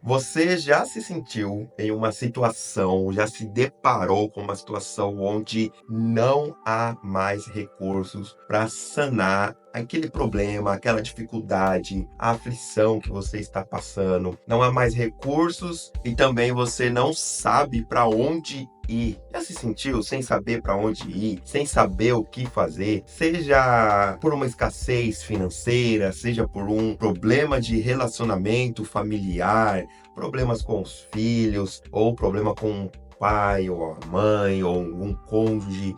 Você já se sentiu em uma situação, já se deparou com uma situação onde não há mais recursos para sanar aquele problema, aquela dificuldade, a aflição que você está passando? Não há mais recursos e também você não sabe para onde ir. Já se sentiu sem saber para onde ir, sem saber o que fazer? Seja por uma escassez financeira, seja por um problema de relacionamento familiar, problemas com os filhos, ou problema com o pai, ou a mãe, ou um cônjuge,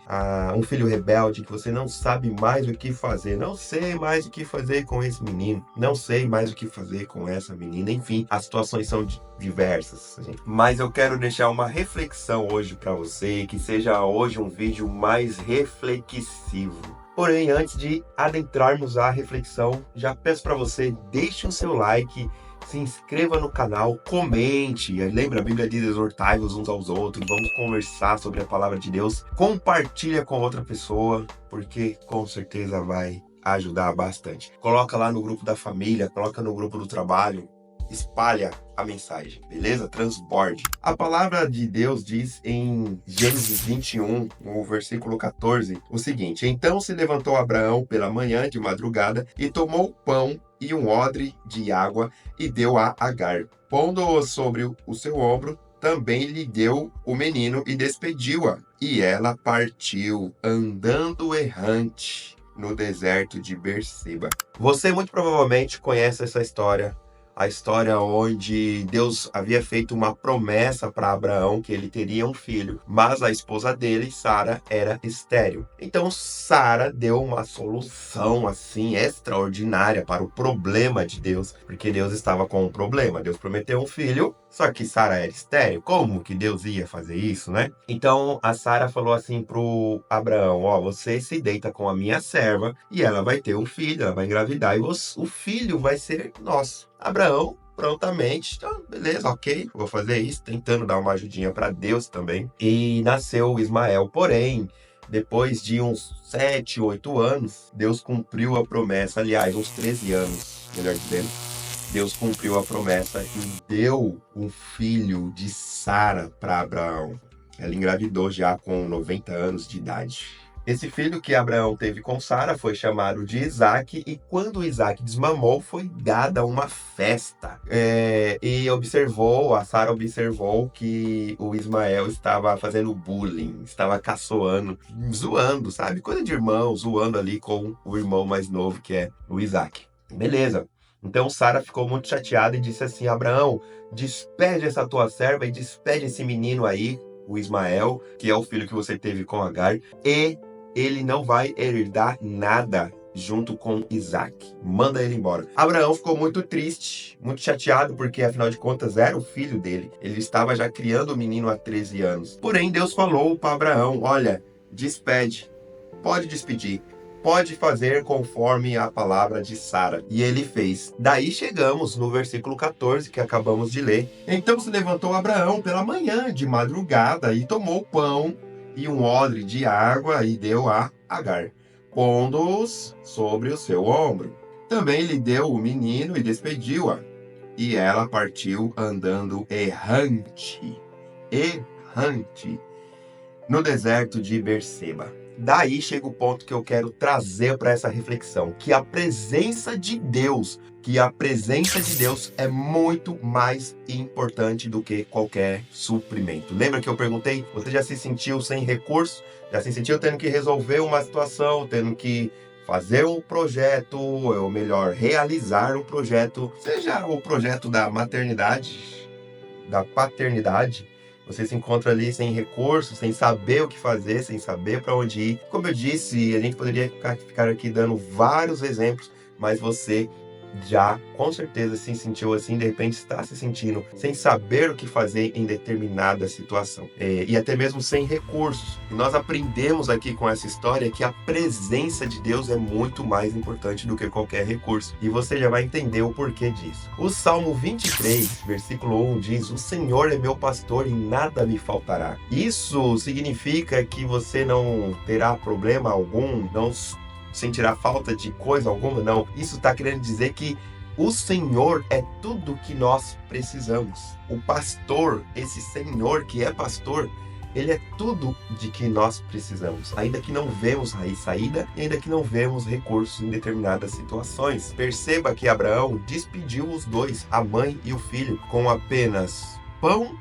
um filho rebelde que você não sabe mais o que fazer. Não sei mais o que fazer com esse menino, não sei mais o que fazer com essa menina. Enfim, as situações são diversas, gente. Mas eu quero deixar uma reflexão hoje para você, que seja hoje um vídeo mais reflexivo. Porém, antes de adentrarmos a reflexão, já peço para você, deixe o seu like, se inscreva no canal, comente. Lembra, a Bíblia diz: exortai-vos uns aos outros, vamos conversar sobre a palavra de Deus. Compartilha com outra pessoa, porque com certeza vai ajudar bastante. Coloca lá no grupo da família, coloca no grupo do trabalho, espalha a mensagem, beleza? Transborde. A palavra de Deus diz em Gênesis 21, no versículo 14, o seguinte: então se levantou Abraão pela manhã de madrugada e tomou pão e um odre de água e deu a Agar. Pondo-o sobre o seu ombro, também lhe deu o menino e despediu-a. E ela partiu, andando errante no deserto de Berseba. Você muito provavelmente conhece essa história. A história onde Deus havia feito uma promessa para Abraão que ele teria um filho, mas a esposa dele, Sara, era estéril. Então Sara deu uma solução assim extraordinária para o problema de Deus, porque Deus estava com um problema. Deus prometeu um filho, só que Sara era estéril. Como que Deus ia fazer isso, né? Então a Sara falou assim pro Abraão: ó, você se deita com a minha serva e ela vai ter um filho, ela vai engravidar e o filho vai ser nosso. Abraão prontamente, então, beleza, ok, vou fazer isso, tentando dar uma ajudinha para Deus também. E nasceu Ismael. Porém, depois de uns 7, 8 anos, Deus cumpriu a promessa. Aliás, uns 13 anos, melhor dizendo. Deus cumpriu a promessa e deu um filho de Sara para Abraão. Ela engravidou já com 90 anos de idade. Esse filho que Abraão teve com Sara foi chamado de Isaque, e quando Isaque desmamou, foi dada uma festa. E a Sara observou que o Ismael estava fazendo bullying, estava caçoando, zoando, sabe? Coisa de irmão, zoando ali com o irmão mais novo, que é o Isaque. Beleza. Então Sara ficou muito chateada e disse assim: Abraão, despede essa tua serva e despede esse menino aí, o Ismael, que é o filho que você teve com Agar, e ele não vai herdar nada junto com Isaque. Manda ele embora. Abraão ficou muito triste, muito chateado, porque afinal de contas era o filho dele. Ele estava já criando o menino há 13 anos. Porém, Deus falou para Abraão: olha, despede, pode despedir. Pode fazer conforme a palavra de Sara. E ele fez. Daí chegamos no versículo 14 que acabamos de ler. Então se levantou Abraão pela manhã de madrugada e tomou pão e um odre de água e deu a Agar, pondo-os sobre o seu ombro. Também lhe deu o menino e despediu-a. E ela partiu andando errante no deserto de Berseba. Daí chega o ponto que eu quero trazer para essa reflexão, que a presença de Deus é muito mais importante do que qualquer suprimento. Lembra que eu perguntei, você já se sentiu sem recurso? Já se sentiu tendo que resolver uma situação, tendo que fazer um projeto, ou melhor, realizar um projeto, seja o projeto da maternidade, da paternidade? Você se encontra ali sem recursos, sem saber o que fazer, sem saber para onde ir. Como eu disse, a gente poderia ficar aqui dando vários exemplos, mas você já com certeza se sentiu assim, de repente está se sentindo sem saber o que fazer em determinada situação, e até mesmo sem recursos. E nós aprendemos aqui com essa história que a presença de Deus é muito mais importante do que qualquer recurso, e você já vai entender o porquê disso. O Salmo 23, versículo 1 diz: o Senhor é meu pastor e nada me faltará. Isso significa que você não terá problema algum, não sentirá falta de coisa alguma? Não. Isso está querendo dizer que O Senhor é tudo que nós precisamos. O pastor, esse Senhor que é pastor, ele é tudo de que nós precisamos, ainda que não vemos raiz saída e ainda que não vemos recursos em determinadas situações. Perceba que Abraão despediu os dois, a mãe e o filho, com apenas pão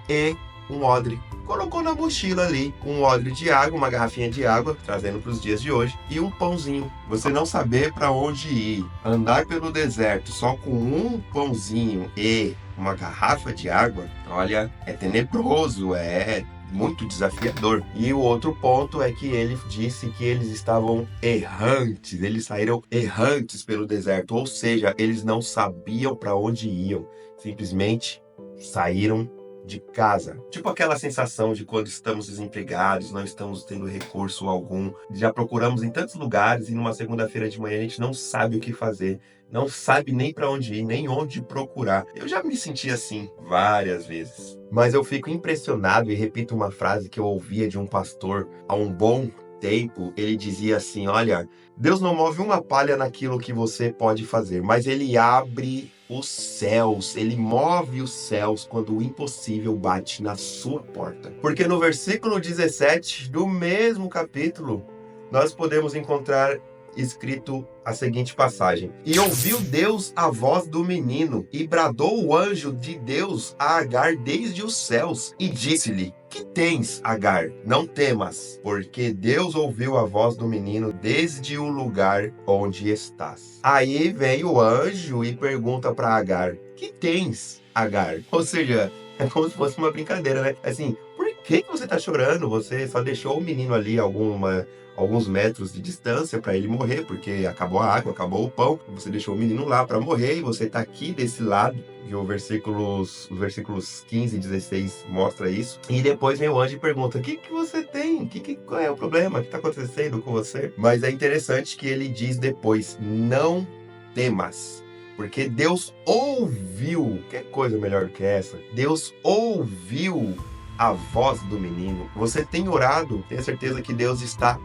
e um odre. Colocou na mochila ali um odre de água, uma garrafinha de água, trazendo para os dias de hoje, e um pãozinho. Você não saber para onde ir, andar pelo deserto só com um pãozinho e uma garrafa de água, olha, é tenebroso, é muito desafiador. E o outro ponto é que ele disse que eles estavam errantes, eles saíram errantes pelo deserto, ou seja, eles não sabiam para onde iam, simplesmente saíram de casa. Tipo aquela sensação de quando estamos desempregados, não estamos tendo recurso algum, já procuramos em tantos lugares e numa segunda-feira de manhã a gente não sabe o que fazer, não sabe nem para onde ir, nem onde procurar. Eu já me senti assim várias vezes. Mas eu fico impressionado e repito uma frase que eu ouvia de um pastor há um bom tempo. Ele dizia assim: olha, Deus não move uma palha naquilo que você pode fazer, mas ele abre os céus, ele move os céus quando o impossível bate na sua porta. Porque no versículo 17 do mesmo capítulo, nós podemos encontrar escrito a seguinte passagem: e ouviu Deus a voz do menino, e bradou o anjo de Deus a Agar desde os céus, e disse-lhe: que tens, Agar? Não temas, porque Deus ouviu a voz do menino desde o lugar onde estás. Aí vem o anjo e pergunta para Agar: que tens, Agar? Ou seja, é como se fosse uma brincadeira, né? Assim, por que você está chorando? Você só deixou o menino ali alguns metros de distância para ele morrer, porque acabou a água, acabou o pão, você deixou o menino lá para morrer e você está aqui desse lado. E os versículos 15 e 16 mostra isso. E depois vem o anjo e pergunta: o que você tem? Qual é o problema? O que está acontecendo com você? Mas é interessante que ele diz depois: não temas. Porque Deus ouviu, que coisa melhor que essa? Deus ouviu a voz do menino. Você tem orado, tenha certeza que Deus está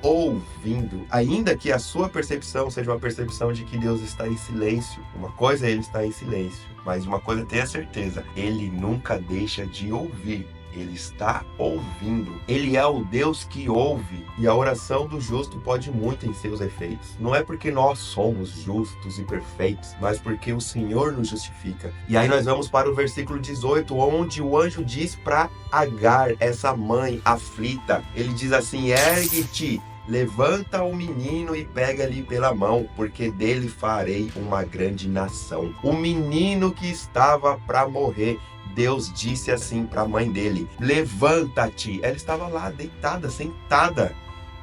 ouvindo, ainda que a sua percepção seja uma percepção de que Deus está em silêncio. Uma coisa é ele estar em silêncio, mas uma coisa tenha certeza, ele nunca deixa de ouvir. Ele está ouvindo. Ele é o Deus que ouve. E a oração do justo pode muito em seus efeitos. Não é porque nós somos justos e perfeitos, mas porque o Senhor nos justifica. E aí nós vamos para o versículo 18, onde o anjo diz para Agar, essa mãe aflita, ele diz assim: ergue-te, levanta o menino e pega-lhe pela mão, porque dele farei uma grande nação. O menino que estava para morrer, Deus disse assim para a mãe dele: levanta-te. Ela estava lá deitada, sentada.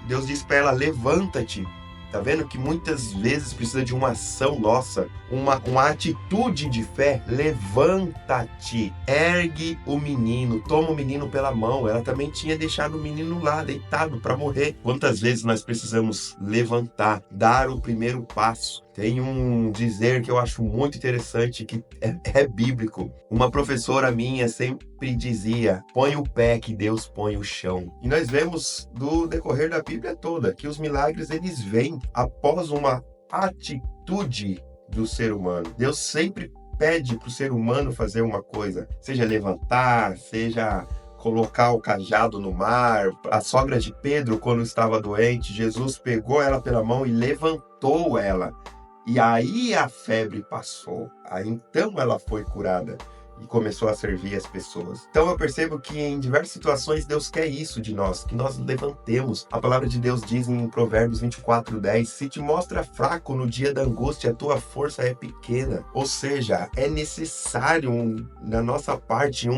Deus disse para ela: levanta-te. Tá vendo que muitas vezes precisa de uma ação nossa, uma atitude de fé. Levanta-te, ergue o menino, toma o menino pela mão. Ela também tinha deixado o menino lá, deitado para morrer. Quantas vezes nós precisamos levantar, dar o primeiro passo? Tem um dizer que eu acho muito interessante, que é bíblico. Uma professora minha sempre dizia: põe o pé que Deus põe o chão. E nós vemos do decorrer da Bíblia toda que os milagres eles vêm após uma atitude do ser humano. Deus sempre pede para o ser humano fazer uma coisa, seja levantar, seja colocar o cajado no mar. A sogra de Pedro, quando estava doente, Jesus pegou ela pela mão e levantou ela. E aí a febre passou. Aí então ela foi curada e começou a servir as pessoas. Então eu percebo que em diversas situações Deus quer isso de nós, que nós levantemos. A palavra de Deus diz em Provérbios 24:10: se te mostra fraco no dia da angústia, a tua força é pequena. Ou seja, é necessário da nossa parte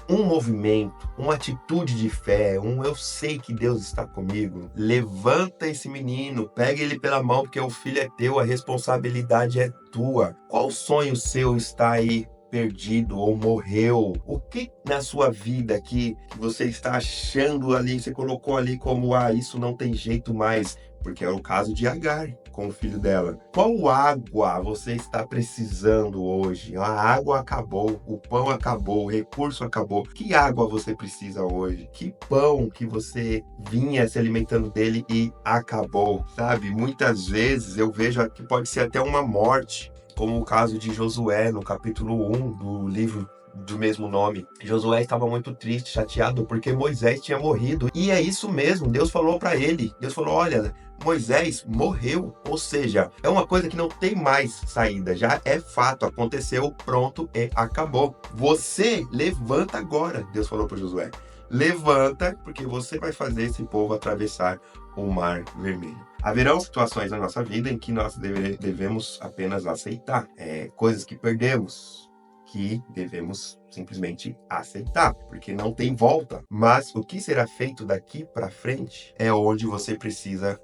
um movimento, uma atitude de fé, eu sei que Deus está comigo. Levanta esse menino, pega ele pela mão, porque o filho é teu, a responsabilidade é tua. Qual sonho seu está aí perdido ou morreu? O que na sua vida que você está achando ali, você colocou ali como: isso não tem jeito mais? Porque é o caso de Agar com o filho dela. Qual água você está precisando hoje? A água acabou, o pão acabou, o recurso acabou. Que água você precisa hoje? Que pão que você vinha se alimentando dele e acabou, sabe? Muitas vezes eu vejo que pode ser até uma morte. como o caso de Josué, no capítulo 1 do livro do mesmo nome. Josué estava muito triste, chateado, porque Moisés tinha morrido. E é isso mesmo, Deus falou para ele. Deus falou, olha, Moisés morreu. Ou seja, é uma coisa que não tem mais saída. Já é fato, aconteceu, pronto e acabou. Você levanta agora, Deus falou para Josué. Levanta, porque você vai fazer esse povo atravessar o Mar Vermelho. Haverão situações na nossa vida em que nós devemos apenas aceitar. Coisas que perdemos, que devemos simplesmente aceitar, porque não tem volta. Mas o que será feito daqui para frente é onde você precisa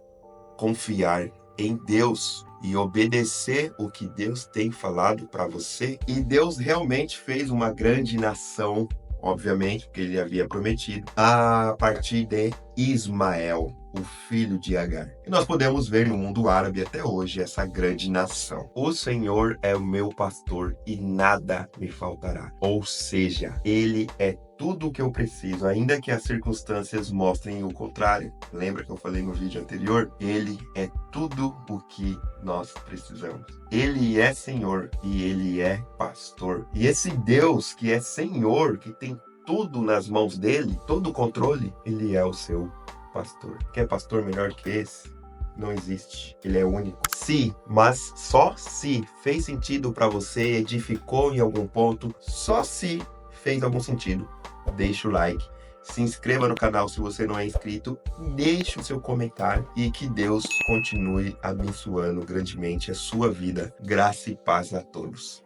confiar em Deus e obedecer o que Deus tem falado para você. E Deus realmente fez uma grande nação, obviamente, porque ele havia prometido, a partir de Ismael, o filho de Agar. E nós podemos ver no mundo árabe até hoje essa grande nação. O Senhor é o meu pastor e nada me faltará. Ou seja, ele é tudo o que eu preciso, ainda que as circunstâncias mostrem o contrário. Lembra que eu falei no vídeo anterior? Ele é tudo o que nós precisamos. Ele é Senhor e ele é pastor. E esse Deus que é Senhor, que tem tudo nas mãos dele, todo o controle, ele é o seu pastor. Quer pastor melhor que esse? Não existe. Ele é único. Se, mas só se fez sentido para você, edificou em algum ponto, só se fez algum sentido, deixa o like, se inscreva no canal se você não é inscrito, deixe o seu comentário e que Deus continue abençoando grandemente a sua vida. Graça e paz a todos.